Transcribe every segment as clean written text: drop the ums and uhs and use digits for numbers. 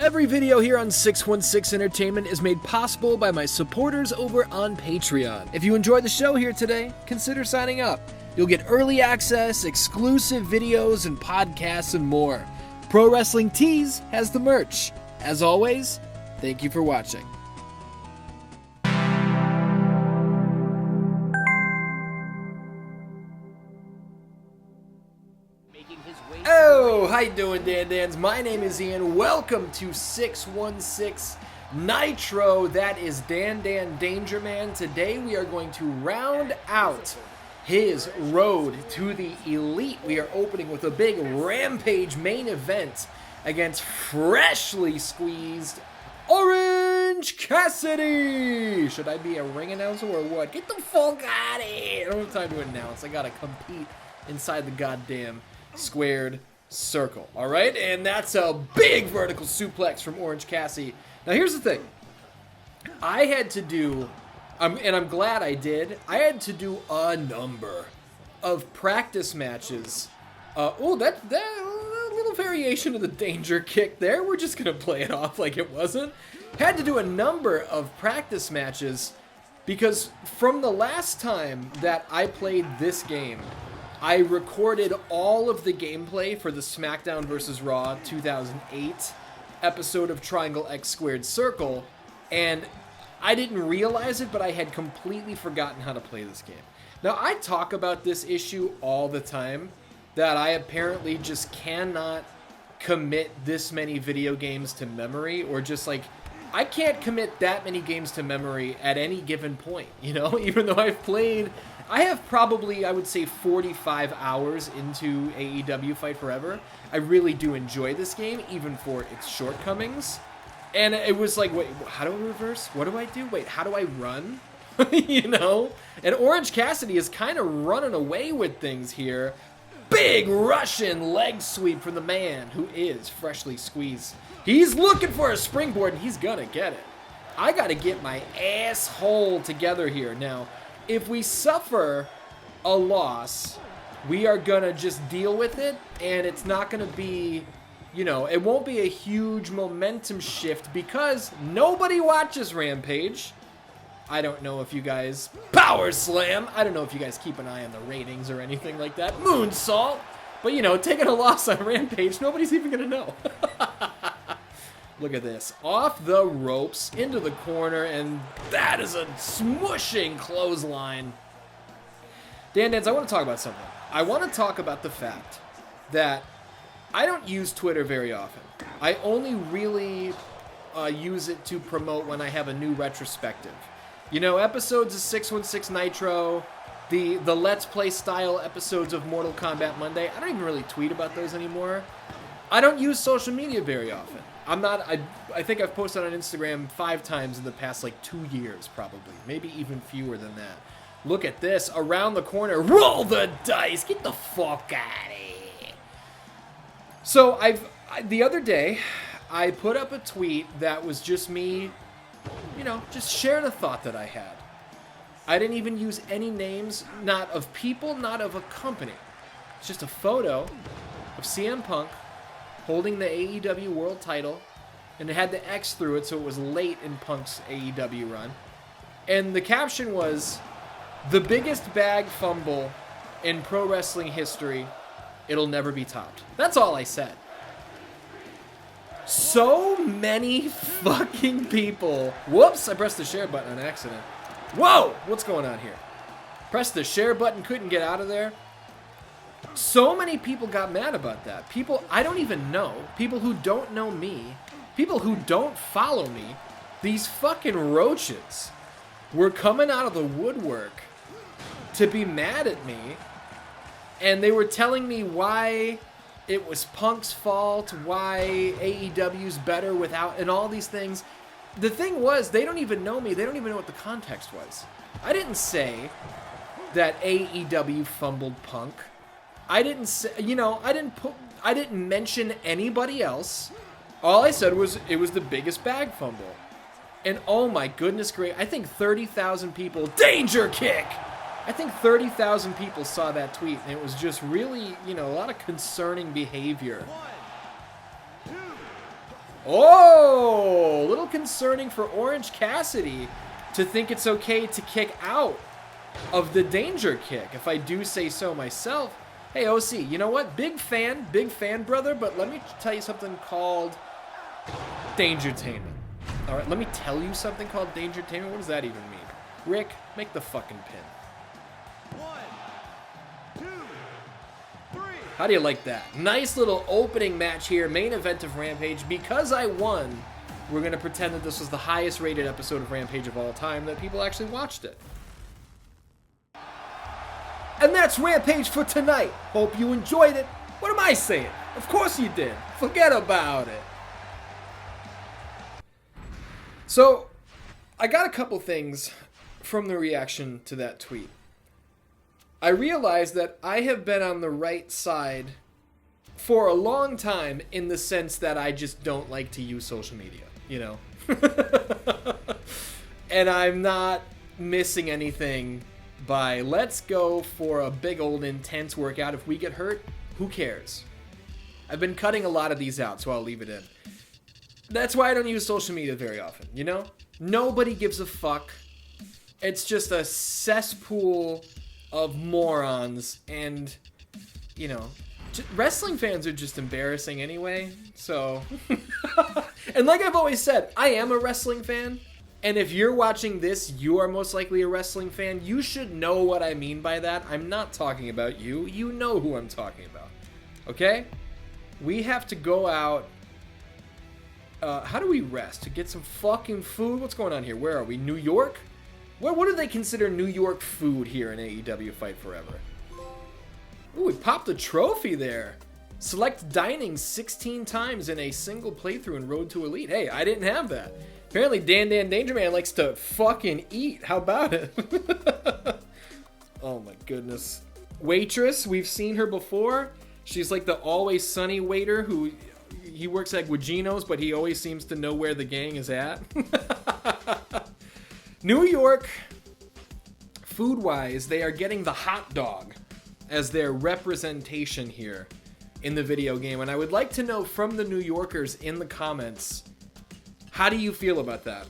Every video here on 616 Entertainment is made possible by my supporters over on Patreon. If you enjoyed the show here today, consider signing up. You'll get early access, exclusive videos and podcasts, and more. Pro Wrestling Tees has the merch. As always, thank you for watching. Oh, how you doing, DanDans? My name is Ian. Welcome to 616 Nitro. That is DanDan Dangerman. Today we are going to round out his road to the elite. We are opening with a big Rampage main event against freshly squeezed Orange Cassidy. Should I be a ring announcer or what? Get the fuck out of here. I don't have time to announce. I gotta compete inside the goddamn squared circle. All right, and that's a big vertical suplex from Orange Cassidy. Now here's the thing. I had to do, and I'm glad I did, I had to do a number of practice matches. That little variation of the danger kick there. We're just going to play it off like it wasn't. Had to do a number of practice matches because from the last time that I played this game, I recorded all of the gameplay for the SmackDown vs. Raw 2008 episode of Triangle X Squared Circle, and I didn't realize it, but I had completely forgotten how to play this game. Now, I talk about this issue all the time, that I apparently just cannot commit this many video games to memory, or just like, I can't commit that many games to memory at any given point, you know, even though I have probably, I would say, 45 hours into AEW Fight Forever. I really do enjoy this game, even for its shortcomings. And it was like, wait, how do I reverse? What do I do? Wait, how do I run? You know? And Orange Cassidy is kind of running away with things here. Big Russian leg sweep from the man who is freshly squeezed. He's looking for a springboard, and he's gonna get it. I gotta get my asshole together here. Now, if we suffer a loss, we are gonna just deal with it, and it's not gonna be, you know, it won't be a huge momentum shift because nobody watches Rampage. I don't know if you guys power slam. I don't know if you guys keep an eye on the ratings or anything like that. Moonsault. But, you know, taking a loss on Rampage, nobody's even gonna know. Look at this. Off the ropes, into the corner, and that is a smushing clothesline. DanDans, I want to talk about something. I want to talk about the fact that I don't use Twitter very often. I only really use it to promote when I have a new retrospective. You know, episodes of 616 Nitro, the Let's Play style episodes of Mortal Kombat Monday, I don't even really tweet about those anymore. I don't use social media very often. I think I've posted on Instagram 5 times in the past, like, 2 years, probably. Maybe even fewer than that. Look at this. Around the corner. Roll the dice. Get the fuck out of here. So, the other day, I put up a tweet that was just me, you know, just sharing a thought that I had. I didn't even use any names, not of people, not of a company. It's just a photo of CM Punk holding the AEW World title, and it had the X through it, so it was late in Punk's AEW run. And the caption was, "The biggest bag fumble in pro wrestling history, it'll never be topped." That's all I said. So many fucking people. Whoops, I pressed the share button on accident. Whoa, what's going on here? Pressed the share button, couldn't get out of there. So many people got mad about that. People I don't even know. People who don't know me. People who don't follow me. These fucking roaches were coming out of the woodwork to be mad at me. And they were telling me why it was Punk's fault, why AEW's better without, and all these things. The thing was, they don't even know me. They don't even know what the context was. I didn't say that AEW fumbled Punk. I didn't say, you know, I didn't mention anybody else. All I said was it was the biggest bag fumble. And oh my goodness I think 30,000 people, danger kick! I think 30,000 people saw that tweet, and it was just really, you know, a lot of concerning behavior. Oh, a little concerning for Orange Cassidy to think it's okay to kick out of the danger kick, if I do say so myself. Hey, OC, you know what? Big fan, brother, but let me tell you something called Dangertainment. All right, let me tell you something called Dangertainment. What does that even mean? Rick, make the fucking pin. 1, 2, 3. How do you like that? Nice little opening match here, main event of Rampage. Because I won, we're going to pretend that this was the highest rated episode of Rampage of all time, that people actually watched it. And that's Rampage for tonight. Hope you enjoyed it. What am I saying? Of course you did. Forget about it. So, I got a couple things from the reaction to that tweet. I realized that I have been on the right side for a long time, in the sense that I just don't like to use social media, you know? And I'm not missing anything by let's go for a big old intense workout. If we get hurt, who cares? I've been cutting a lot of these out, so I'll leave it in. That's why I don't use social media very often, you know? Nobody gives a fuck. It's just a cesspool of morons, and, you know, wrestling fans are just embarrassing anyway, so. And like I've always said, I am a wrestling fan. And if you're watching this, you are most likely a wrestling fan. You should know what I mean by that. I'm not talking about you. You know who I'm talking about. Okay? We have to go out. How do we rest? To get some fucking food? What's going on here? Where are we? New York? What do they consider New York food here in AEW Fight Forever? Ooh, we popped a trophy there. Select dining 16 times in a single playthrough in Road to Elite. Hey, I didn't have that. Apparently, DanDan Dangerman likes to fucking eat. How about it? Oh my goodness. Waitress, we've seen her before. She's like the always sunny waiter who he works at Guagino's, but he always seems to know where the gang is at. New York, food-wise, they are getting the hot dog as their representation here in the video game. And I would like to know from the New Yorkers in the comments, how do you feel about that?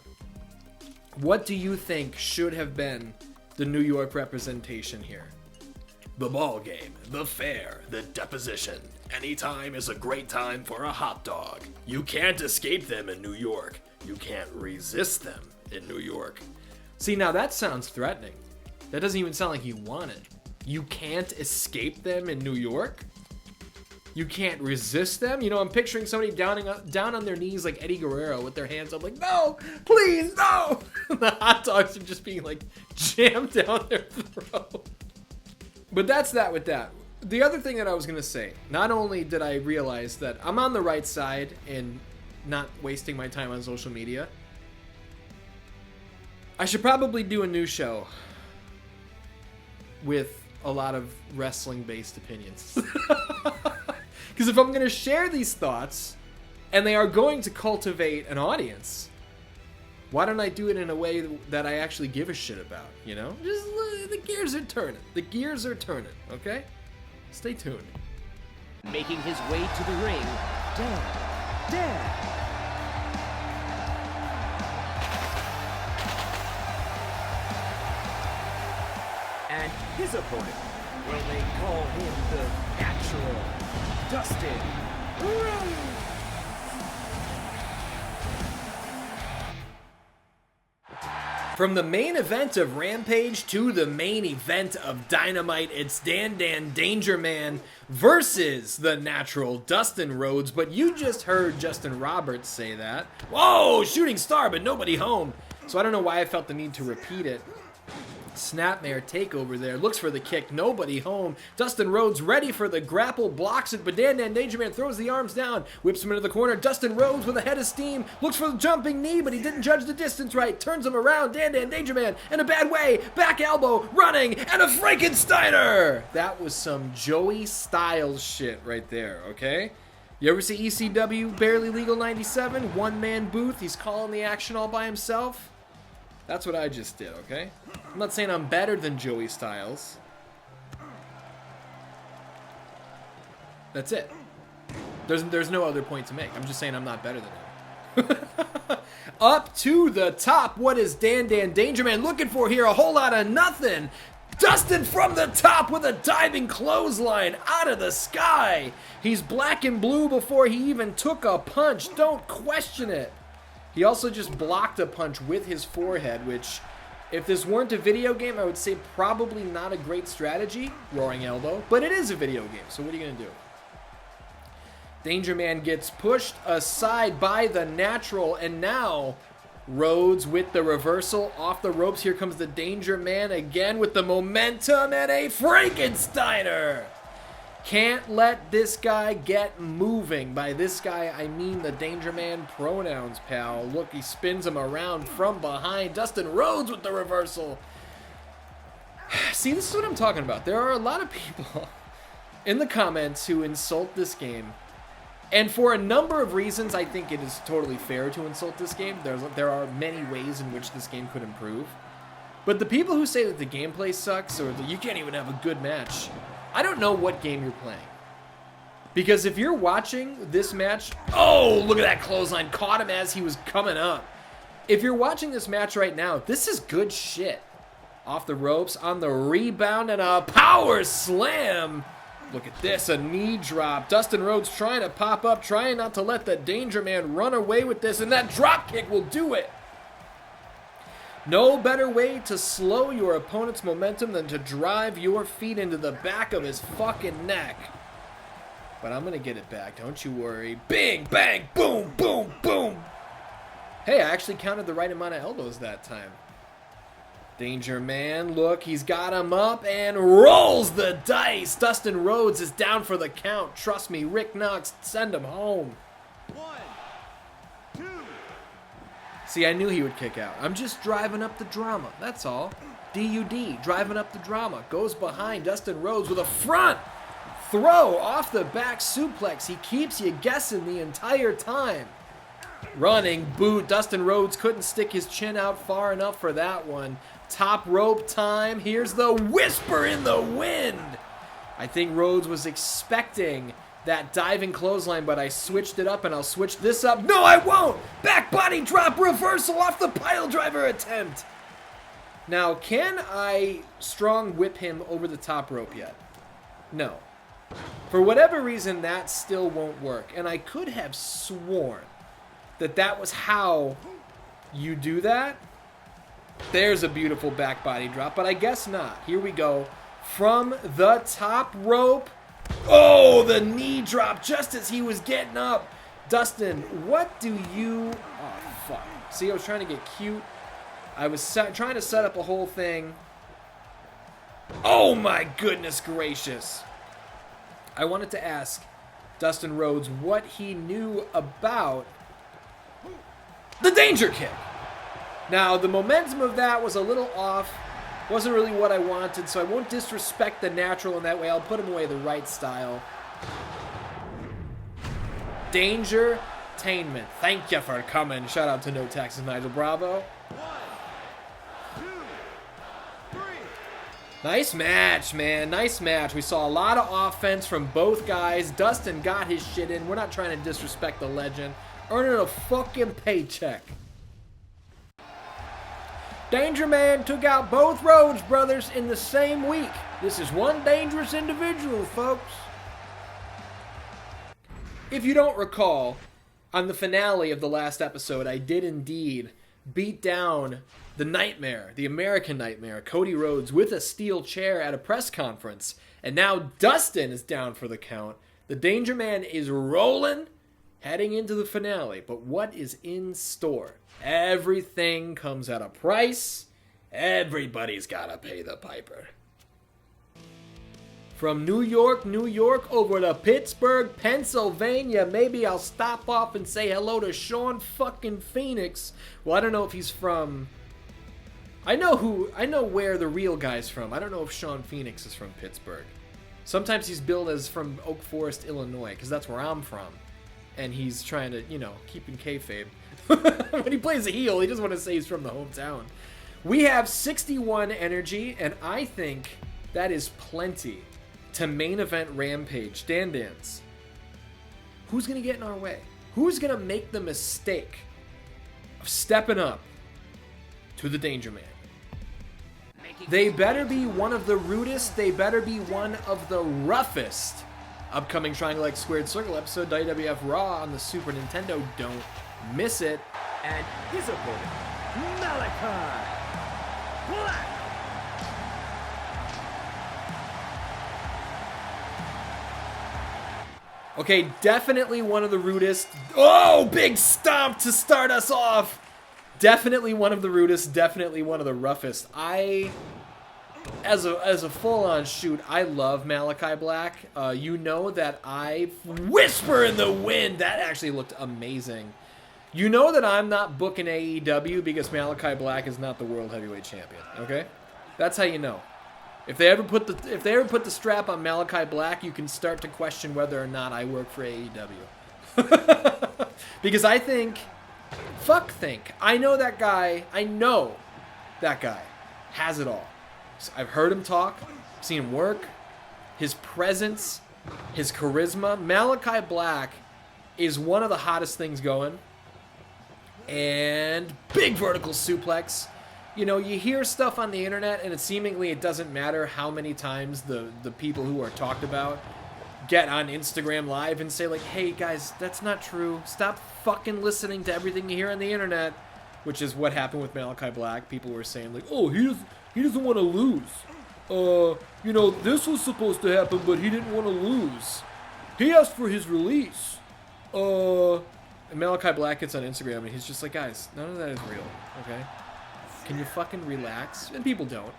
What do you think should have been the New York representation here? The ball game, the fair, the deposition. Anytime is a great time for a hot dog. You can't escape them in New York. You can't resist them in New York. See, now that sounds threatening. That doesn't even sound like you want it. You can't escape them in New York? You can't resist them? You know, I'm picturing somebody down on their knees like Eddie Guerrero with their hands up like, no, please, no! The hot dogs are just being like jammed down their throat. But that's that with that. The other thing that I was going to say, not only did I realize that I'm on the right side in not wasting my time on social media, I should probably do a new show with a lot of wrestling-based opinions. Because if I'm going to share these thoughts, and they are going to cultivate an audience, why don't I do it in a way that I actually give a shit about, you know? Just, the gears are turning. The gears are turning, okay? Stay tuned. Making his way to the ring, Dan. And his opponent, well, they call him the Natural, Dustin Rhodes. From the main event of Rampage to the main event of Dynamite, it's DanDan Dangerman versus the Natural Dustin Rhodes. But you just heard Justin Roberts say that. Whoa, shooting star, but nobody home. So I don't know why I felt the need to repeat it. Snapmare takeover there. Looks for the kick. Nobody home. Dustin Rhodes ready for the grapple. Blocks it, but DanDan Dangerman throws the arms down. Whips him into the corner. Dustin Rhodes with a head of steam. Looks for the jumping knee, but he didn't judge the distance right. Turns him around. DanDan Dangerman in a bad way. Back elbow. Running. And a Frankensteiner. That was some Joey Styles shit right there, okay? You ever see ECW Barely Legal 97? One-man booth. He's calling the action all by himself. That's what I just did, okay? I'm not saying I'm better than Joey Styles. That's it. There's no other point to make. I'm just saying I'm not better than him. Up to the top. What is DanDan Dangerman looking for here? A whole lot of nothing. Dustin from the top with a diving clothesline out of the sky. He's black and blue before he even took a punch. Don't question it. He also just blocked a punch with his forehead, which, if this weren't a video game, I would say probably not a great strategy. Roaring elbow. But it is a video game, so what are you going to do? Danger Man gets pushed aside by the natural, and now Rhodes with the reversal off the ropes. Here comes the Danger Man again with the momentum and a Frankensteiner. Can't let this guy get moving. By this guy, I mean the Danger Man pronouns, pal. Look, he spins him around from behind. Dustin Rhodes with the reversal. See, this is what I'm talking about. There are a lot of people in the comments who insult this game. And for a number of reasons, I think it is totally fair to insult this game. There are many ways in which this game could improve. But the people who say that the gameplay sucks or that you can't even have a good match, I don't know what game you're playing. Because if you're watching this match... Oh, look at that clothesline. Caught him as he was coming up. If you're watching this match right now, this is good shit. Off the ropes, on the rebound, and a power slam. Look at this, a knee drop. Dustin Rhodes trying to pop up, trying not to let the Danger Man run away with this, and that drop kick will do it. No better way to slow your opponent's momentum than to drive your feet into the back of his fucking neck. But I'm going to get it back, don't you worry. Bing, bang, boom, boom, boom. Hey, I actually counted the right amount of elbows that time. Danger Man, look, he's got him up and rolls the dice. Dustin Rhodes is down for the count. Trust me, Rick Knox, send him home. 1, 2. See, I knew he would kick out. I'm just driving up the drama, that's all. DUD, driving up the drama. Goes behind Dustin Rhodes with a front throw off the back suplex. He keeps you guessing the entire time. Running boot. Dustin Rhodes couldn't stick his chin out far enough for that one. Top rope time. Here's the whisper in the wind. I think Rhodes was expecting that diving clothesline, but I switched it up, and I'll switch this up. No, I won't! Back body drop reversal off the pile driver attempt. Now, can I strong whip him over the top rope yet? No. For whatever reason, that still won't work. And I could have sworn that was how you do that. There's a beautiful back body drop, but I guess not. Here we go. From the top rope. Oh, the knee drop just as he was getting up. Dustin, what do you... Oh, fuck. See, I was trying to get cute. I was trying to set up a whole thing. Oh, my goodness gracious. I wanted to ask Dustin Rhodes what he knew about the danger kick. Now, the momentum of that was a little off. Wasn't really what I wanted, so I won't disrespect the natural in that way. I'll put him away the right style. Dangertainment. Thank you for coming. Shout out to No Taxes Nigel Bravo. 1, 2, 3. Nice match, man. Nice match. We saw a lot of offense from both guys. Dustin got his shit in. We're not trying to disrespect the legend. Earning a fucking paycheck. Danger Man took out both Rhodes brothers in the same week. This is one dangerous individual, folks. If you don't recall, on the finale of the last episode, I did indeed beat down the Nightmare, the American Nightmare, Cody Rhodes, with a steel chair at a press conference. And now Dustin is down for the count. The Danger Man is rolling, heading into the finale. But what is in store? Everything comes at a price. Everybody's gotta pay the piper. From New York, over to Pittsburgh, Pennsylvania. Maybe I'll stop off and say hello to Sean fucking Phoenix. Well, I don't know if he's from... I know where the real guy's from. I don't know if Sean Phoenix is from Pittsburgh. Sometimes he's billed as from Oak Forest, Illinois, because that's where I'm from. And he's trying to, keep in kayfabe. When he plays a heel, he doesn't want to say he's from the hometown. We have 61 energy, and I think that is plenty to main event Rampage. DanDans, who's going to get in our way? Who's going to make the mistake stepping up to the Danger Man. They better be one of the rudest, they better be one of the roughest. Upcoming Triangle X Squared Circle episode, WWF Raw on the Super Nintendo. Don't miss it. And his opponent, Malachi Black. Okay, definitely one of the rudest. Oh, big stomp to start us off. Definitely one of the rudest, definitely one of the roughest. As a full-on shoot, I love Malachi Black. You know that I whisper in the wind. That actually looked amazing. You know that I'm not booking AEW because Malachi Black is not the World Heavyweight Champion. Okay, that's how you know. If they ever put the strap on Malachi Black, you can start to question whether or not I work for AEW. Because I think, I know that guy. I know that guy has it all. I've heard him talk, seen him work, his presence, his charisma. Malachi Black is one of the hottest things going. And big vertical suplex. You know, you hear stuff on the internet, and it doesn't matter how many times the people who are talked about get on Instagram Live and say, like, hey, guys, that's not true. Stop fucking listening to everything you hear on the internet, which is what happened with Malachi Black. People were saying, like, oh, he doesn't want to lose. You know, this was supposed to happen, but he didn't want to lose. He asked for his release. And Malachi Black gets on Instagram, and he's just like, guys, none of that is real, okay? Can you fucking relax? And people don't.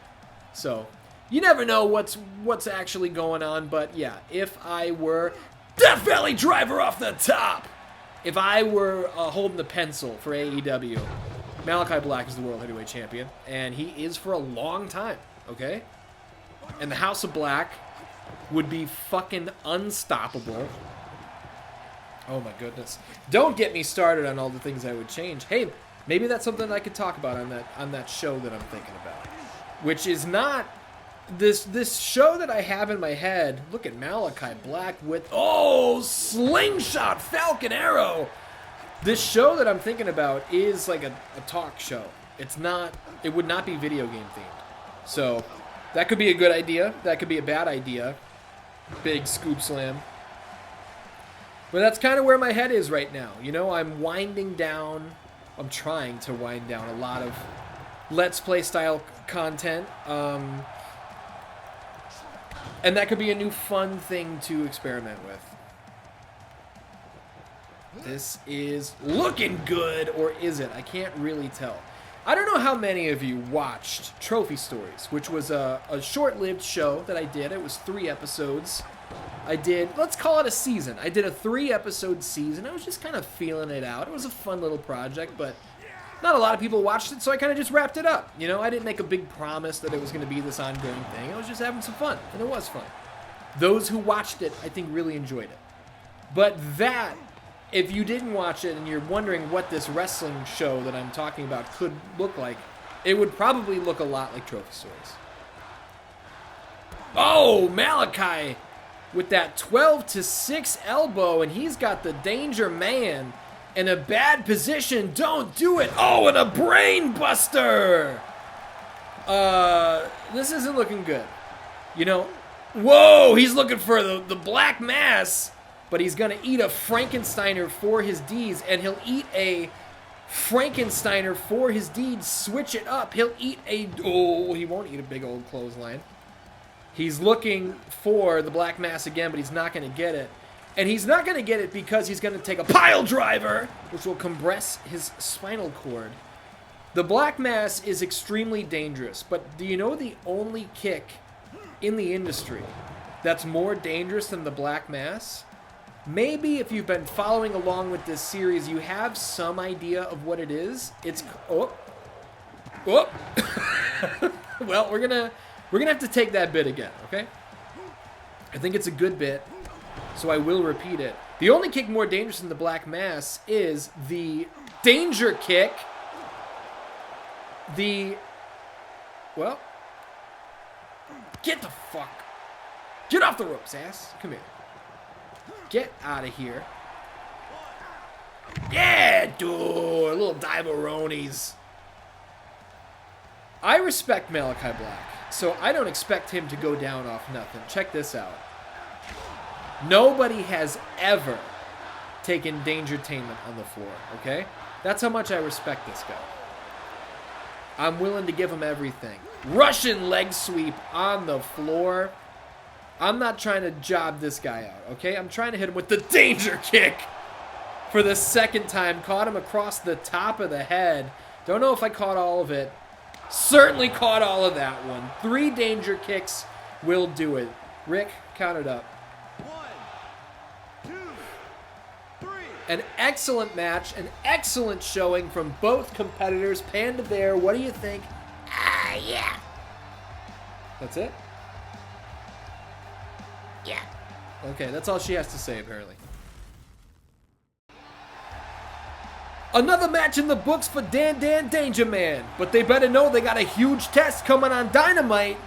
So, you never know what's actually going on, but yeah, if I were Death Valley Driver off the top, if I were holding the pencil for AEW, Malachi Black is the World Heavyweight Champion, and he is for a long time, okay? And the House of Black would be fucking unstoppable. Oh my goodness. Don't get me started on all the things I would change. Hey, maybe that's something I could talk about on that show that I'm thinking about. Which is not this show that I have in my head. Look at Malachi Black with slingshot Falcon Arrow. This show that I'm thinking about is like a talk show. It would not be video game themed. So that could be a good idea. That could be a bad idea. Big scoop slam. But that's kind of where my head is right now. You know, I'm trying to wind down a lot of Let's Play style content. And that could be a new fun thing to experiment with. This is looking good, or is it? I can't really tell. I don't know how many of you watched Trophy Stories, which was a short-lived show that I did. It was 3 episodes. Let's call it a season. I did a 3-episode season. I was just kind of feeling it out. It was a fun little project, but not a lot of people watched it, so I kind of just wrapped it up. You know, I didn't make a big promise that it was going to be this ongoing thing. I was just having some fun, and it was fun. Those who watched it, I think, really enjoyed it. But that, if you didn't watch it and you're wondering what this wrestling show that I'm talking about could look like, it would probably look a lot like Trophy Stories. Oh, Malachi with that 12-6 elbow, and he's got the Danger Man in a bad position. Don't do it. Oh, and a brain buster. This isn't looking good. You know, whoa, he's looking for the Black Mass, but he's going to eat a Frankensteiner for his deeds, and he'll eat a Frankensteiner for his deeds. Switch it up. He'll eat he won't eat a big old clothesline. He's looking for the Black Mass again, but he's not going to get it. And he's not going to get it because he's going to take a pile driver, which will compress his spinal cord. The Black Mass is extremely dangerous, but do you know the only kick in the industry that's more dangerous than the Black Mass? Maybe if you've been following along with this series, you have some idea of what it is. It's... Well, we're gonna have to take that bit again, okay? I think it's a good bit, so I will repeat it. The only kick more dangerous than the Black Mass is the Danger Kick. Well, get the fuck. Get off the ropes, ass. Come here. Get out of here. Yeah, dude. Little Dive-A-Ronies. I respect Malachi Black, so I don't expect him to go down off nothing. Check this out. Nobody has ever taken Dangertainment on the floor, okay? That's how much I respect this guy. I'm willing to give him everything. Russian leg sweep on the floor. I'm not trying to job this guy out, okay? I'm trying to hit him with the danger kick for the second time. Caught him across the top of the head. Don't know if I caught all of it. Certainly caught all of that one. 3 danger kicks will do it. Rick, count it up. 1, 2, 3. An excellent match, an excellent showing from both competitors. Panda Bear, what do you think? Ah, yeah. That's it? Yeah. Okay, that's all she has to say, apparently. Another match in the books for DanDan Dangerman, but they better know they got a huge test coming on Dynamite.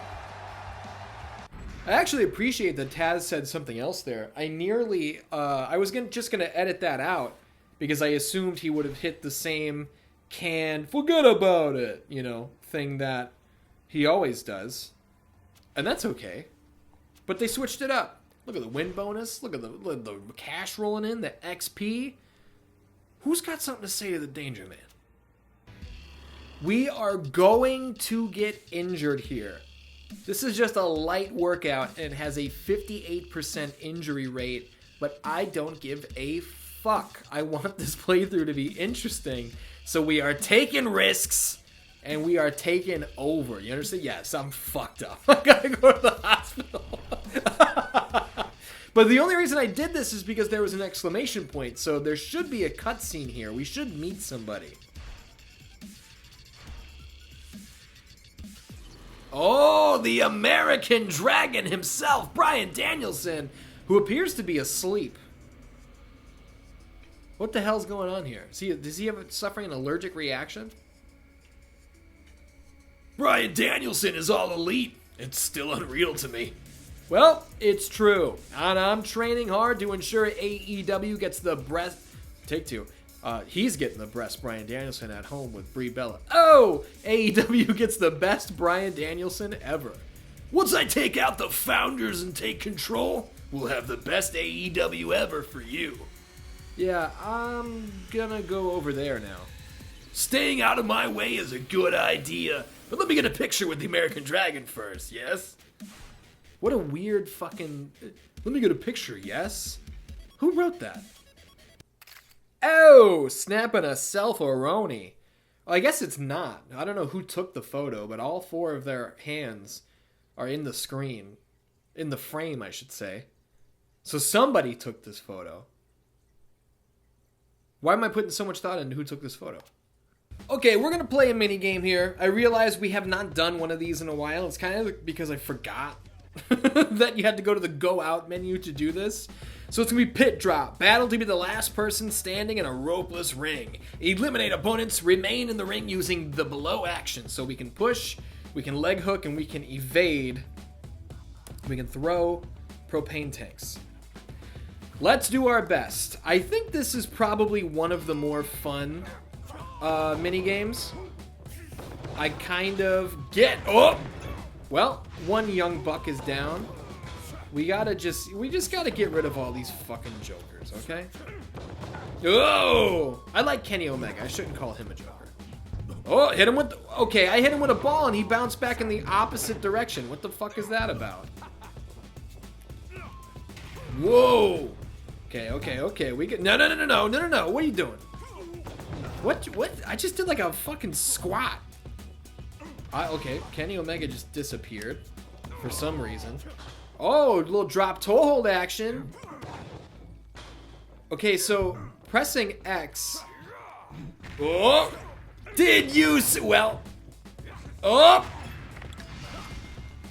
I actually appreciate that Taz said something else there. I nearly, I was just gonna edit that out because I assumed he would have hit the same forget about it, you know, thing that he always does. And that's okay. But they switched it up. Look at the win bonus. Look at the cash rolling in, the XP. Who's got something to say to the Danger Man? We are going to get injured here. This is just a light workout and has a 58% injury rate, but I don't give a fuck. I want this playthrough to be interesting, so we are taking risks and we are taking over. You understand? Yes, I'm fucked up. I gotta go to the hospital. But the only reason I did this is because there was an exclamation point, so there should be a cutscene here. We should meet somebody. Oh, the American Dragon himself, Bryan Danielson, who appears to be asleep. What the hell's going on here? Does he have suffering an allergic reaction? Bryan Danielson is all elite. It's still unreal to me. Well, it's true. And I'm training hard to ensure AEW gets the breast. Take 2. He's getting the best Bryan Danielson at home with Brie Bella. Oh! AEW gets the best Bryan Danielson ever. Once I take out the founders and take control, we'll have the best AEW ever for you. Yeah, I'm gonna go over there now. Staying out of my way is a good idea, but let me get a picture with the American Dragon first, yes? What a weird fucking... Let me get a picture, yes? Who wrote that? Oh, snapping a self-aroni. Well, I guess it's not. I don't know who took the photo, but all 4 of their hands are in the screen. In the frame, I should say. So somebody took this photo. Why am I putting so much thought into who took this photo? Okay, we're going to play a mini game here. I realize we have not done one of these in a while. It's kind of because I forgot that you had to go to the go out menu to do this. So it's going to be pit drop. Battle to be the last person standing in a ropeless ring. Eliminate opponents. Remain in the ring using the below action. So we can push, we can leg hook, and we can evade. We can throw propane tanks. Let's do our best. I think this is probably one of the more fun mini games. I kind of get... Oh! Well, one young buck is down. We just gotta get rid of all these fucking jokers, okay? Oh! I like Kenny Omega. I shouldn't call him a joker. Oh, hit him with... Okay, I hit him with a ball and he bounced back in the opposite direction. What the fuck is that about? Whoa! Okay. We get... No. What are you doing? What? I just did like a fucking squat. Okay, Kenny Omega just disappeared for some reason. Oh, little drop toe hold action. Okay, so pressing X. Oh! Did you see? Well. Oh!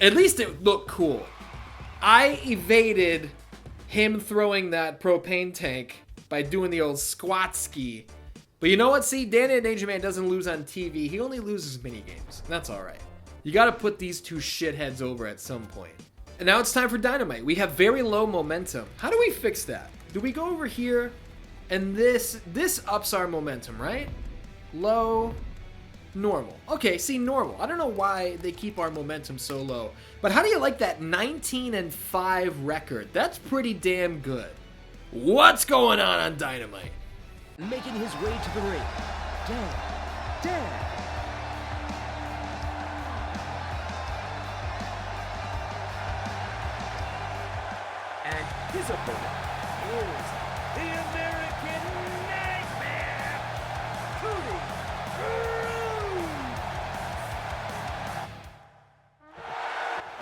At least it looked cool. I evaded him throwing that propane tank by doing the old squat ski. But you know what? See, DanDan Dangerman doesn't lose on TV. He only loses minigames. That's alright. You gotta put these 2 shitheads over at some point. And now it's time for Dynamite. We have very low momentum. How do we fix that? Do we go over here And this ups our momentum, right? Low, normal. Okay, see, normal. I don't know why they keep our momentum so low. But how do you like that 19-5 record? That's pretty damn good. What's going on Dynamite? Making his way to the ring, Dan. And his opponent is the American Nightmare, Cody Rhodes.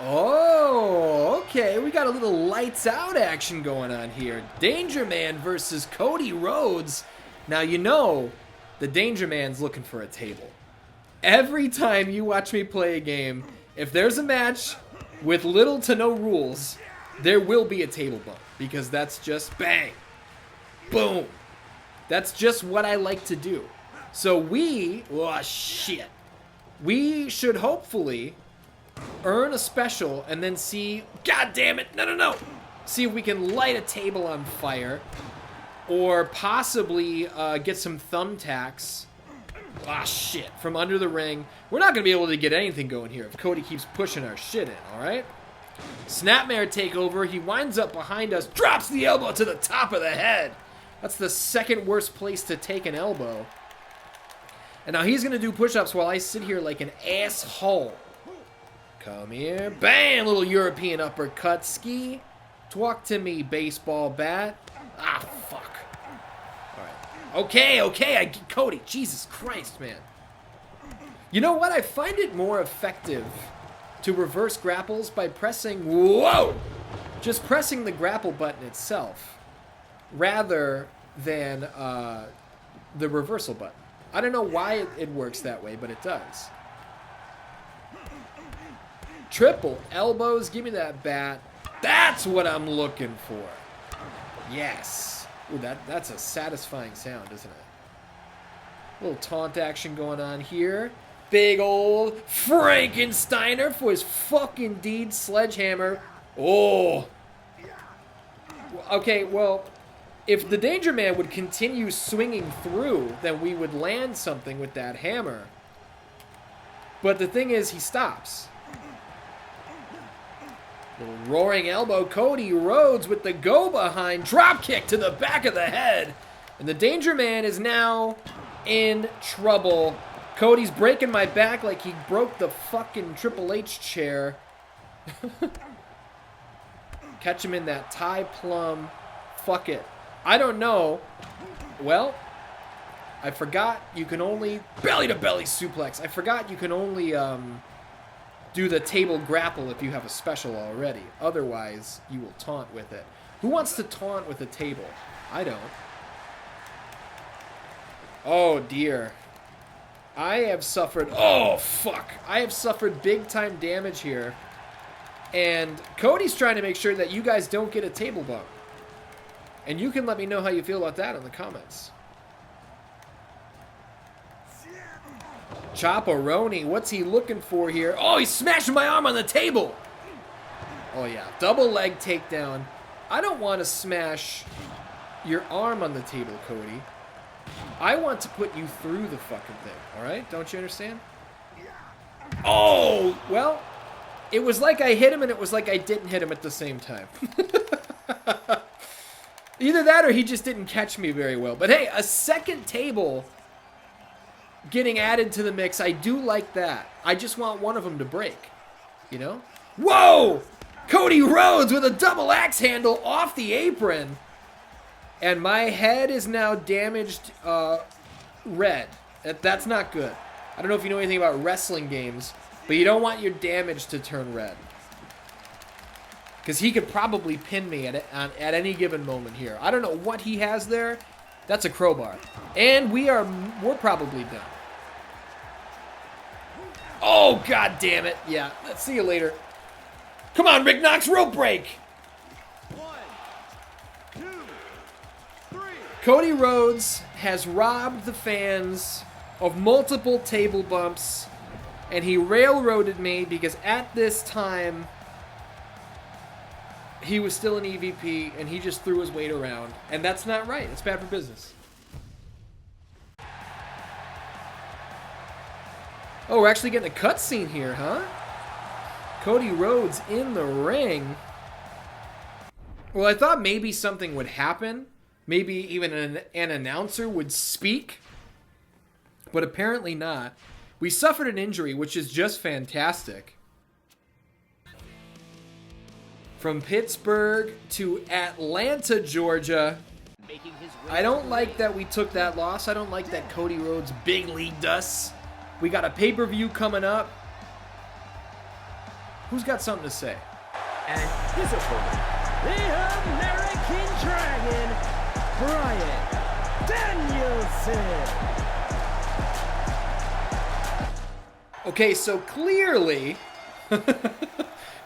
Oh, okay. We got a little lights out action going on here. Danger Man versus Cody Rhodes. Now, you know the Danger Man's looking for a table. Every time you watch me play a game, if there's a match with little to no rules, there will be a table bump. Because that's just bang. Boom. That's just what I like to do. So we should hopefully earn a special and then see, god damn it, no. See if we can light a table on fire. Or possibly get some thumbtacks. From under the ring. We're not going to be able to get anything going here if Cody keeps pushing our shit in, alright? Snapmare takeover. He winds up behind us. Drops the elbow to the top of the head. That's the second worst place to take an elbow. And now he's going to do push-ups while I sit here like an asshole. Come here. Bam! Little European uppercut. Ski. Talk to me, baseball bat. Fuck. Okay, Cody, Jesus Christ, man. You know what? I find it more effective to reverse grapples by pressing, just pressing the grapple button itself, rather than the reversal button. I don't know why it works that way, but it does. Triple elbows, give me that bat. That's what I'm looking for. Yes. Ooh, that's a satisfying sound, isn't it? A little taunt action going on here. Big old Frankensteiner for his fucking deed sledgehammer. Oh. Okay, well, if the Danger Man would continue swinging through, then we would land something with that hammer. But the thing is, he stops. Little roaring elbow, Cody Rhodes with the go-behind drop kick to the back of the head. And the Danger Man is now in trouble. Cody's breaking my back like he broke the fucking Triple H chair. Catch him in that Thai plum. Fuck it. I don't know. Well, I forgot you can only belly-to-belly suplex. I forgot you can only do the table grapple if you have a special already. Otherwise, you will taunt with it. Who wants to taunt with a table? I don't. Oh, dear. I have suffered... Oh, fuck. I have suffered big-time damage here. And Cody's trying to make sure that you guys don't get a table bump. And you can let me know how you feel about that in the comments. Chopperoni, what's he looking for here? Oh, he's smashing my arm on the table. Oh, yeah. Double leg takedown. I don't want to smash your arm on the table, Cody. I want to put you through the fucking thing, all right? Don't you understand? Oh, well, it was like I hit him and it was like I didn't hit him at the same time. Either that or he just didn't catch me very well. But hey, a second table getting added to the mix, I do like that. I just want one of them to break, you know? Whoa! Cody Rhodes with a double axe handle off the apron. And my head is now damaged red. That's not good. I don't know if you know anything about wrestling games, but you don't want your damage to turn red. Because he could probably pin me at any given moment here. I don't know what he has there. That's a crowbar. And we're probably done. Oh, god damn it. Yeah, let's see you later. Come on, Rick Knox, rope break. 1, 2, 3. Cody Rhodes has robbed the fans of multiple table bumps, and he railroaded me because at this time, he was still an EVP, and he just threw his weight around. And that's not right. It's bad for business. Oh, we're actually getting a cutscene here, huh? Cody Rhodes in the ring. Well, I thought maybe something would happen. Maybe even an announcer would speak. But apparently not. We suffered an injury, which is just fantastic. From Pittsburgh to Atlanta, Georgia. I don't like that we took that loss. I don't like that Cody Rhodes big leagued us. We got a pay-per-view coming up. Who's got something to say? And his opponent, the American Dragon, Bryan Danielson. Okay, so clearly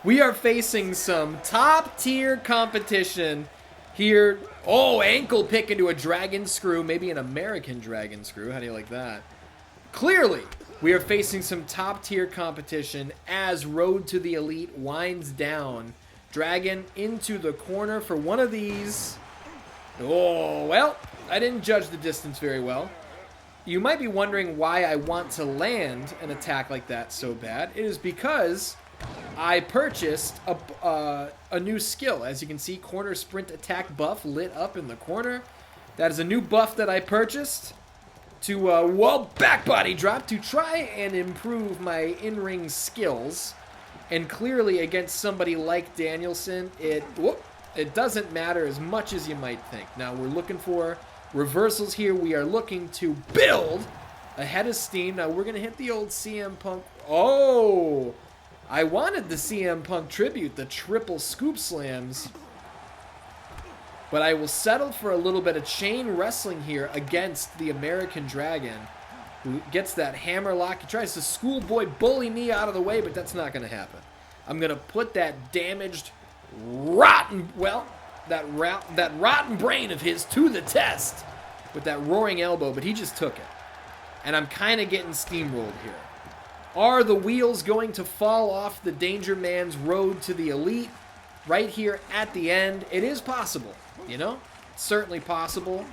we are facing some top-tier competition here. Oh, ankle pick into a dragon screw. Maybe an American dragon screw. How do you like that? Clearly, we are facing some top-tier competition as Road to the Elite winds down. Dragon into the corner for one of these. Oh, well, I didn't judge the distance very well. You might be wondering why I want to land an attack like that so bad. It is because I purchased a new skill. As you can see, corner sprint attack buff lit up in the corner. That is a new buff that I purchased to, back body drop to try and improve my in-ring skills. And clearly against somebody like Danielson, it doesn't matter as much as you might think. Now we're looking for reversals here. We are looking to build ahead of steam. Now we're going to hit the old CM Punk. Oh, I wanted the CM Punk tribute, the triple scoop slams. But I will settle for a little bit of chain wrestling here against the American Dragon, who gets that hammer lock. He tries to schoolboy bully me out of the way, but that's not going to happen. I'm going to put that damaged, rotten, that rotten brain of his to the test with that roaring elbow, but he just took it. And I'm kind of getting steamrolled here. Are the wheels going to fall off the Danger Man's road to the Elite right here at the end? It is possible, you know? It's certainly possible.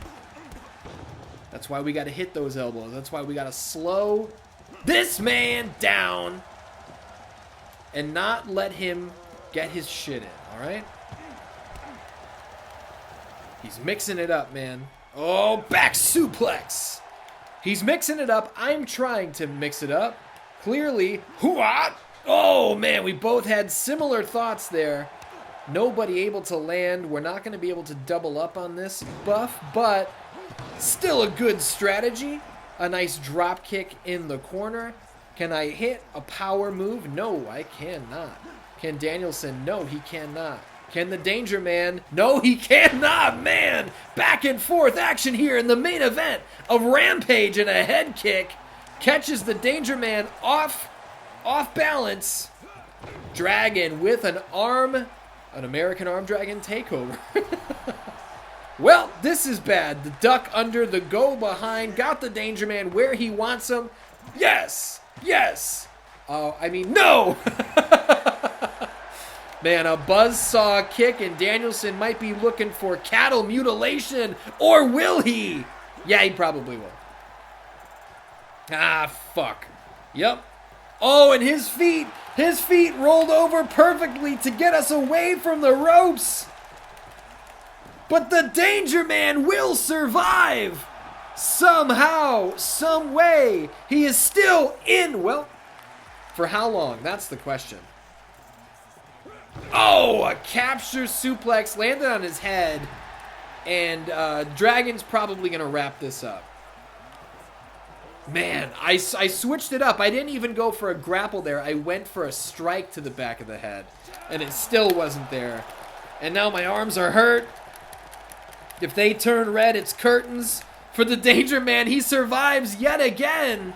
That's why we got to hit those elbows. That's why we got to slow this man down and not let him get his shit in, all right? He's mixing it up, man. Oh, back suplex. He's mixing it up. I'm trying to mix it up. Clearly, hoo-ah! Oh, man, we both had similar thoughts there. Nobody able to land. We're not going to be able to double up on this buff, but still a good strategy. A nice drop kick in the corner. Can I hit a power move? No, I cannot. Can Danielson? No, he cannot. Can the Danger Man? No, he cannot, man! Back and forth action here in the main event of Rampage, and a head kick catches the Danger Man off balance. Dragon with an American Arm Dragon takeover. Well, this is bad. The duck under, the go behind, got the Danger Man where he wants him. Yes! Yes! Oh, I mean, no! Man, a buzzsaw kick, and Danielson might be looking for cattle mutilation, or will he? Yeah, he probably will. Ah, fuck. Yep. Oh, and his feet rolled over perfectly to get us away from the ropes. But the Danger Man will survive. Somehow, some way, he is still in. Well, for how long? That's the question. Oh, a capture suplex landed on his head, and Dragon's probably going to wrap this up. Man, I switched it up. I didn't even go for a grapple there. I went for a strike to the back of the head, and it still wasn't there. And now my arms are hurt. If they turn red, it's curtains for the Danger Man. He survives yet again.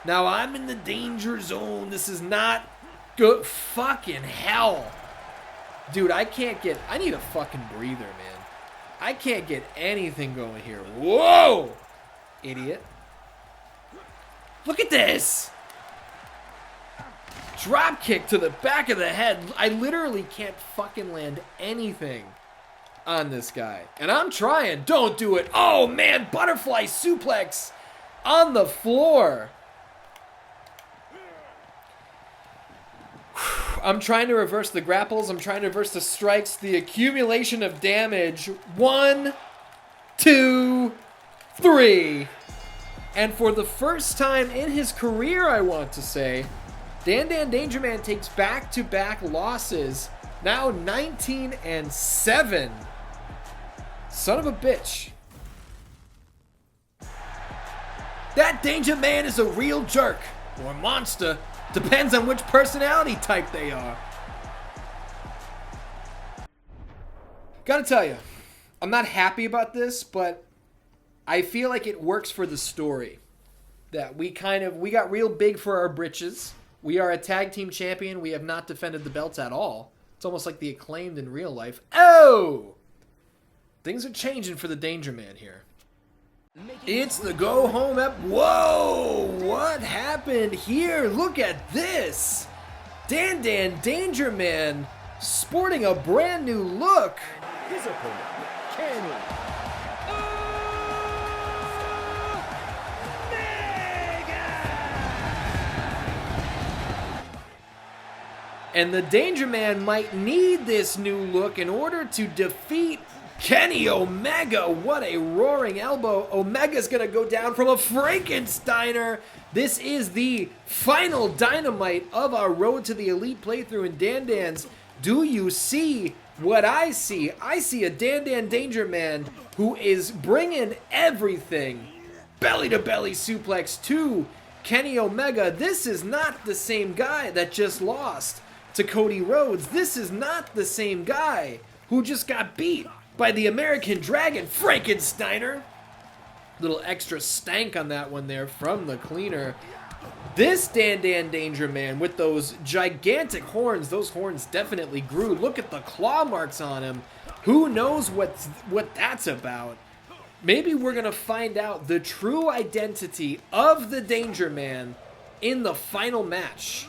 Now I'm in the danger zone. This is not good. Fucking hell. Dude, I need a fucking breather, man. I can't get anything going here. Whoa! Idiot. Look at this. Drop kick to the back of the head. I literally can't fucking land anything on this guy. And I'm trying. Don't do it. Oh, man. Butterfly suplex on the floor. I'm trying to reverse the grapples. I'm trying to reverse the strikes. The accumulation of damage. 1, 2, 3. And for the first time in his career, I want to say, DanDan Dangerman takes back-to-back losses. Now 19-7. Son of a bitch. That Danger Man is a real jerk. Or monster. Depends on which personality type they are. Gotta tell you, I'm not happy about this, but I feel like it works for the story. That we got real big for our britches. We are a tag team champion. We have not defended the belts at all. It's almost like the Acclaimed in real life. Oh! Things are changing for the Danger Man here. It's the go home Whoa! What happened here? Look at this! DanDan Dangerman sporting a brand new look. His opponent, Kenny. And the Danger Man might need this new look in order to defeat Kenny Omega. What a roaring elbow. Omega's going to go down from a Frankensteiner. This is the final dynamite of our Road to the Elite playthrough in DanDan's. Do you see what I see? I see a DanDan Dangerman who is bringing everything. Belly-to-belly suplex to Kenny Omega. This is not the same guy that just lost to Cody Rhodes. This is not the same guy who just got beat by the American Dragon, Frankensteiner. Little extra stank on that one there from the cleaner. This DanDan Dangerman with those gigantic horns, those horns definitely grew. Look at the claw marks on him. Who knows what that's about? Maybe we're going to find out the true identity of the Danger Man in the final match.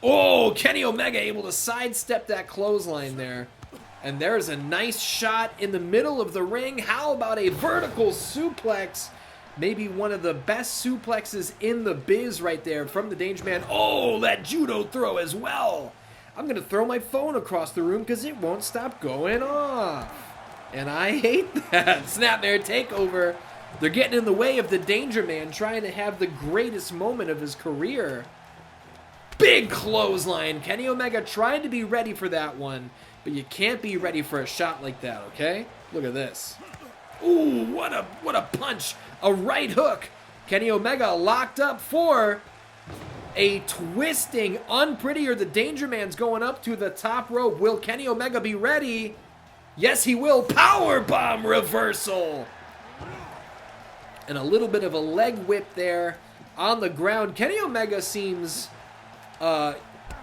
Oh, Kenny Omega able to sidestep that clothesline there. And there's a nice shot in the middle of the ring. How about a vertical suplex? Maybe one of the best suplexes in the biz right there from the Danger Man. Oh, that judo throw as well. I'm going to throw my phone across the room because it won't stop going off. And I hate that. Snapmare takeover. They're getting in the way of the Danger Man trying to have the greatest moment of his career. Big clothesline. Kenny Omega tried to be ready for that one, but you can't be ready for a shot like that, okay? Look at this. Ooh, what a punch. A right hook. Kenny Omega locked up for a twisting unprettier. The Danger Man's going up to the top rope. Will Kenny Omega be ready? Yes, he will. Power bomb reversal. And a little bit of a leg whip there on the ground. Kenny Omega seems...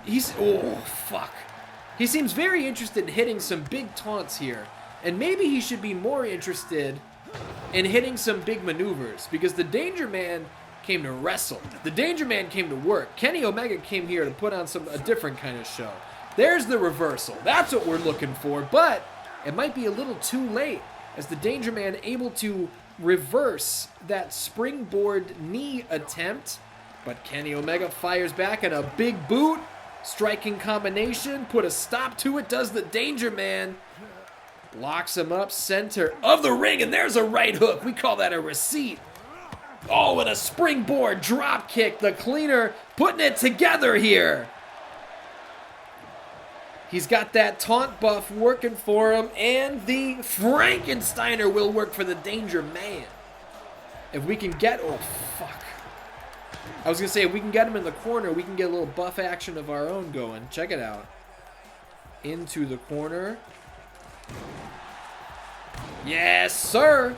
He seems very interested in hitting some big taunts here. And maybe he should be more interested in hitting some big maneuvers. Because the Danger Man came to wrestle. The Danger Man came to work. Kenny Omega came here to put on a different kind of show. There's the reversal. That's what we're looking for. But it might be a little too late, as the Danger Man able to reverse that springboard knee attempt. But Kenny Omega fires back, and a big boot. Striking combination. Put a stop to it. Does the Danger Man. Locks him up center of the ring, and there's a right hook. We call that a receipt. Oh, and a springboard drop kick. The cleaner putting it together here. He's got that taunt buff working for him, and the Frankensteiner will work for the Danger Man. If we can get... Oh, fuck. I was going to say, if we can get him in the corner, we can get a little buff action of our own going. Check it out. Into the corner. Yes, sir.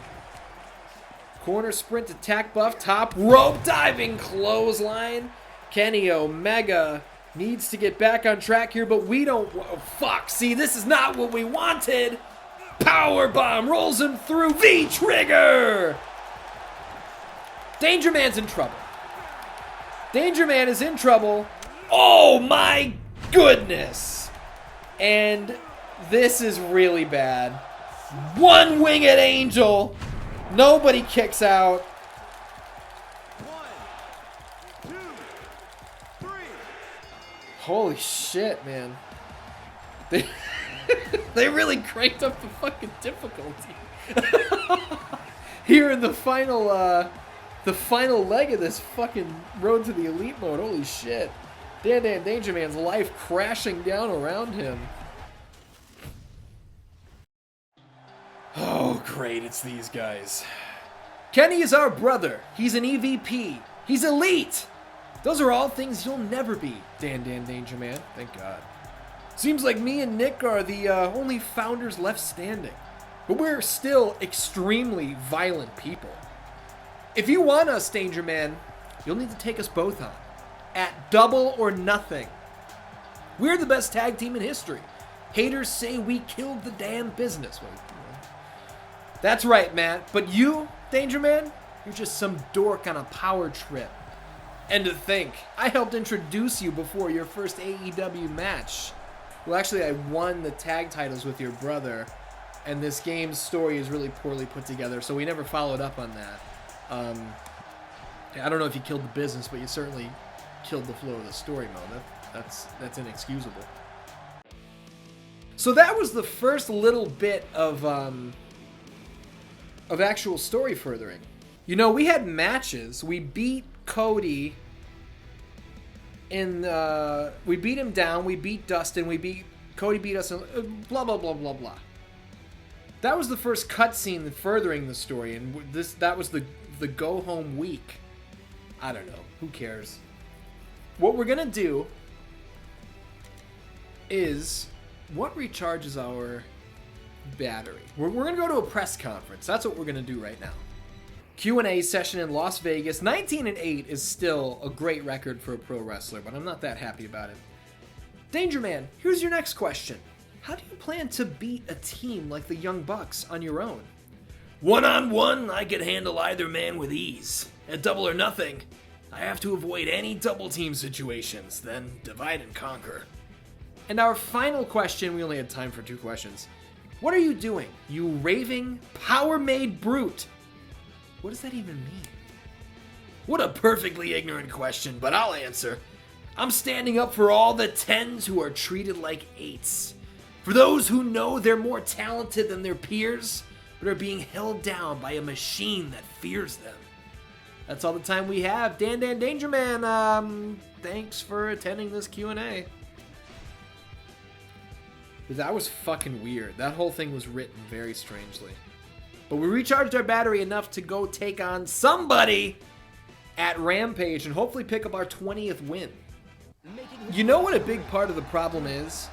Corner sprint attack buff. Top rope diving clothesline. Kenny Omega needs to get back on track here, but we don't... Oh, fuck. See, this is not what we wanted. Powerbomb rolls him through. V-trigger. Danger Man's in trouble. Danger Man is in trouble. Oh my goodness! And this is really bad. One-winged angel. Nobody kicks out. 1, 2, 3. Holy shit, man. They really cranked up the fucking difficulty. Here in the final leg of this fucking Road to the Elite mode. Holy shit. DanDan Dangerman's life crashing down around him. Oh, great, it's these guys. Kenny is our brother. He's an EVP. He's elite. Those are all things you'll never be, DanDan Dangerman. Thank God. Seems like me and Nick are the only founders left standing. But we're still extremely violent people. If you want us, Dangerman, you'll need to take us both on. At Double or Nothing. We're the best tag team in history. Haters say we killed the damn business. That's right, Matt. But you, Dangerman, you're just some dork on a power trip. And to think, I helped introduce you before your first AEW match. Well, actually, I won the tag titles with your brother, and this game's story is really poorly put together, so we never followed up on that. I don't know if you killed the business, but you certainly killed the flow of the story mode. That's inexcusable. So that was the first little bit of actual story furthering. You know, we had matches. We beat Cody we beat him down. We beat Dustin. Cody beat us. Blah blah blah blah blah. That was the first cutscene furthering the story, and that was the go home week. I don't know. Who cares? What we're gonna do is what recharges our battery. We're gonna go to a press conference. That's what we're gonna do right now. Q&A session in Las Vegas. 19-8 is still a great record for a pro wrestler, but I'm not that happy about it. Dangerman, here's your next question. How do you plan to beat a team like the Young Bucks on your own? One-on-one, I could handle either man with ease. At Double or Nothing, I have to avoid any double team situations, then divide and conquer. And our final question, we only had time for 2 questions. What are you doing, you raving, power-made brute? What does that even mean? What a perfectly ignorant question, but I'll answer. I'm standing up for all the 10s who are treated like 8s. For those who know they're more talented than their peers, but are being held down by a machine that fears them. That's all the time we have. DanDan Dangerman, thanks for attending this Q&A. That was fucking weird. That whole thing was written very strangely. But we recharged our battery enough to go take on somebody at Rampage and hopefully pick up our 20th win. You know what a big part of the problem is?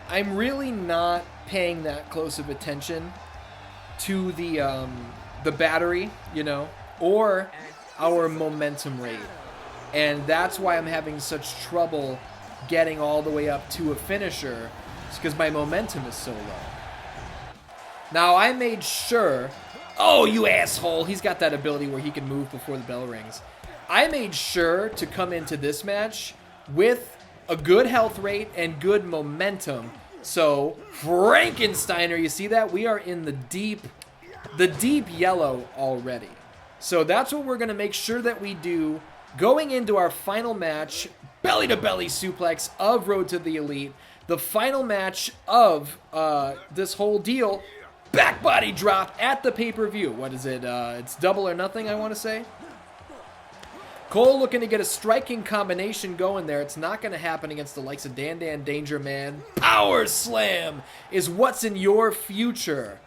I'm really not paying that close of attention to the battery, you know, or our momentum rate. And that's why I'm having such trouble getting all the way up to a finisher. It's because my momentum is so low. Now, I made sure... Oh, you asshole! He's got that ability where he can move before the bell rings. I made sure to come into this match with a good health rate and good momentum. So, Frankensteiner, you see that? We are in the deep yellow already. So that's what we're going to make sure that we do going into our final match, belly-to-belly suplex of Road to the Elite. The final match of this whole deal... Back body drop at the pay-per-view. What is it? It's Double or Nothing, I want to say. Cole looking to get a striking combination going there. It's not going to happen against the likes of DanDan Dangerman. Power Slam is what's in your future,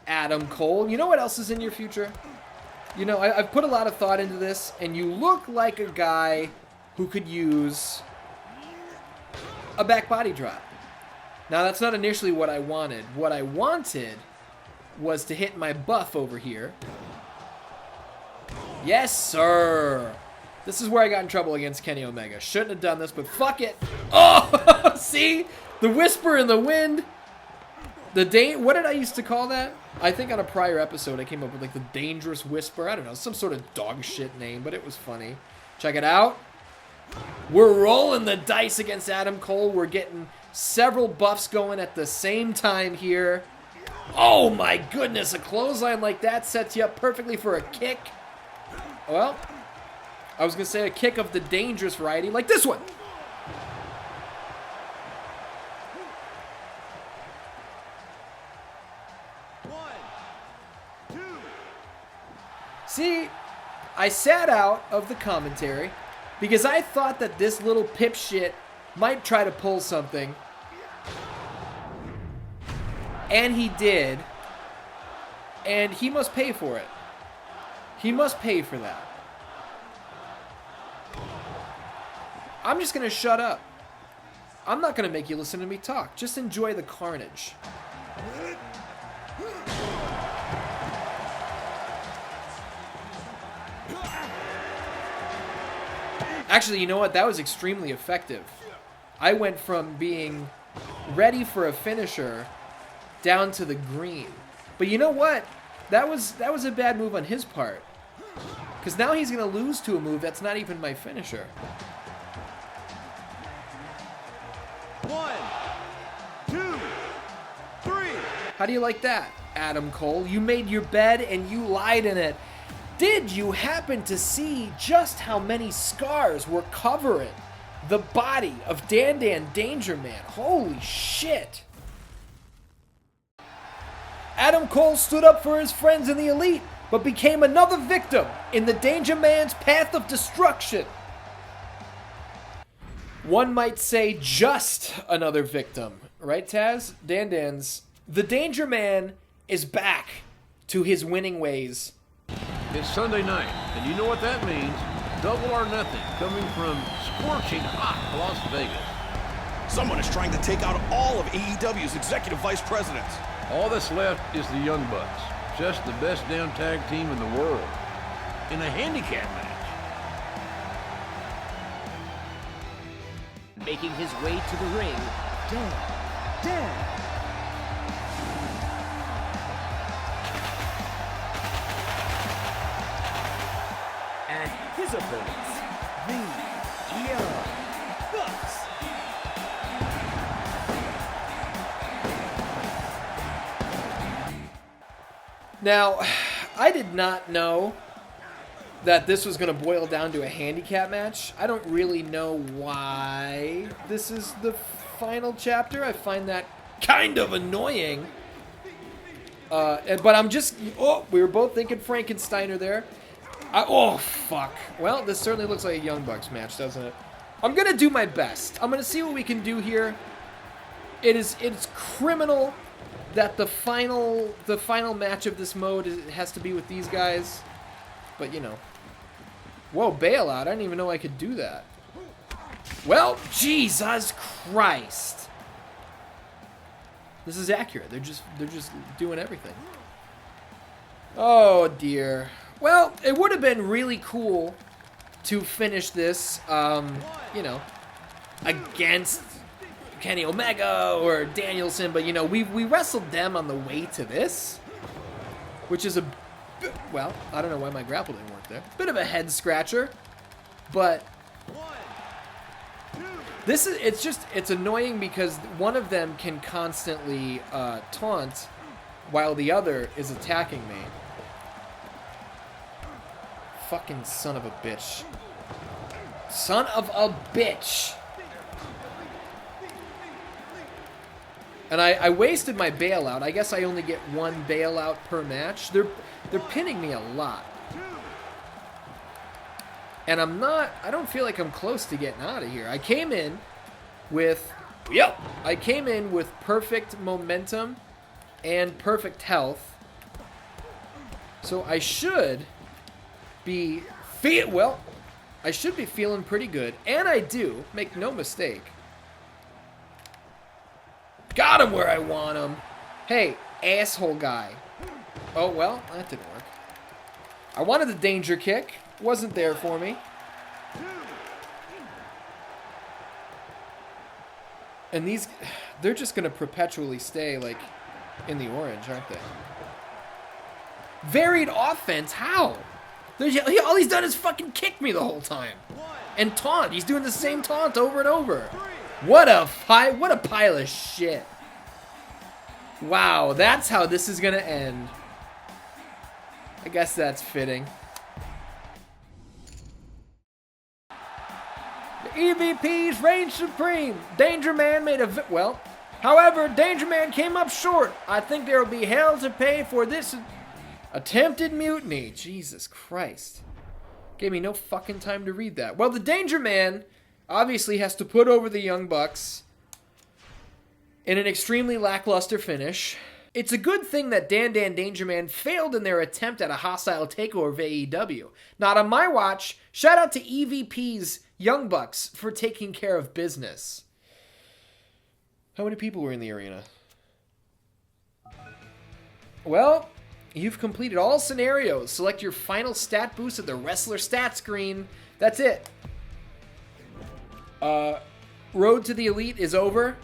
Adam Cole. You know what else is in your future? You know, I've put a lot of thought into this, and you look like a guy who could use a back body drop. Now, that's not initially what I wanted. What I wanted was to hit my buff over here. Yes, sir. This is where I got in trouble against Kenny Omega. Shouldn't have done this, but fuck it. Oh, see? The whisper in the wind. What did I used to call that? I think on a prior episode I came up with like the dangerous whisper. I don't know, some sort of dog shit name, but it was funny. Check it out. We're rolling the dice against Adam Cole. We're getting several buffs going at the same time here. Oh my goodness, a clothesline like that sets you up perfectly for a kick. Well, I was going to say a kick of the dangerous variety, like this one. See, I sat out of the commentary because I thought that this little pipshit might try to pull something. And he did. And he must pay for it. He must pay for that. I'm just going to shut up. I'm not going to make you listen to me talk. Just enjoy the carnage. Actually, you know what? That was extremely effective. I went from being ready for a finisher down to the green. But you know what? That was a bad move on his part. Because now he's going to lose to a move that's not even my finisher. 1, 2, 3. How do you like that, Adam Cole? You made your bed and you lied in it. Did you happen to see just how many scars were covering the body of DanDan Dangerman? Holy shit. Adam Cole stood up for his friends in the Elite, but became another victim in the Danger Man's path of destruction. One might say just another victim. Right, Taz? The Danger Man is back to his winning ways. It's Sunday night, and you know what that means. Double or nothing coming from scorching hot Las Vegas. Someone is trying to take out all of AEW's executive vice presidents. All that's left is the Young Bucks, just the best damn tag team in the world, in a handicap match. Making his way to the ring, Dan. And his opponents, the Young Bucks. Now, I did not know that this was going to boil down to a handicap match. I don't really know why this is the final chapter. I find that kind of annoying. But I'm just... Oh, we were both thinking Frankensteiner there. Oh, fuck. Well, this certainly looks like a Young Bucks match, doesn't it? I'm going to do my best. I'm going to see what we can do here. It's criminal that the final match of this mode has to be with these guys. But, you know. Whoa, bailout. I didn't even know I could do that. Well, Jesus Christ. This is accurate. They're just doing everything. Oh, dear. Well, it would have been really cool to finish this, you know, against Kenny Omega or Danielson, but, you know, we wrestled them on the way to this, which is well, I don't know why my grapple didn't work there. Bit of a head scratcher, but it's annoying because one of them can constantly taunt while the other is attacking me. Fucking son of a bitch. Son of a bitch. And I wasted my bailout. I guess I only get one bailout per match. They're pinning me a lot. And I don't feel like I'm close to getting out of here. I came in with perfect momentum and perfect health. So I should be feeling pretty good. And I do, make no mistake. Got him where I want him. Hey, asshole guy. Oh, well, that didn't work. I wanted the danger kick. Wasn't there for me. And they're just going to perpetually stay, like, in the orange, aren't they? Varied offense? How? All he's done is fucking kick me the whole time. 1, And taunt. He's doing the same taunt over and over. What a pile of shit. Wow, that's how this is going to end. I guess that's fitting. The EVPs reign supreme. Danger Man made a... Well, however, Danger Man came up short. I think there will be hell to pay for this attempted mutiny. Jesus Christ. Gave me no fucking time to read that. Well, the Danger Man obviously has to put over the Young Bucks in an extremely lackluster finish. It's a good thing that DanDan Dangerman failed in their attempt at a hostile takeover of AEW. Not on my watch. Shout out to EVP's Young Bucks for taking care of business. How many people were in the arena? Well, you've completed all scenarios. Select your final stat boost at the wrestler stat screen. That's it. Road to the Elite is over.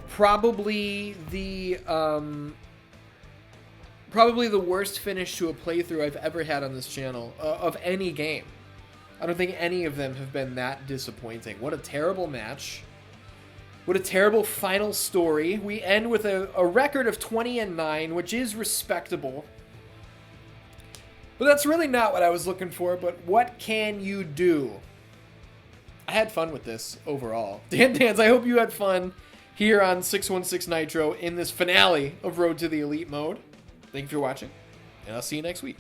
Probably the worst finish to a playthrough I've ever had on this channel of any game. I don't think any of them have been that disappointing. What a terrible match. What a terrible final story. We end with a record of 20-9, which is respectable. But that's really not what I was looking for, but what can you do? I had fun with this overall. DanDans, I hope you had fun here on 616 Nitro in this finale of Road to the Elite mode. Thank you for watching, and I'll see you next week.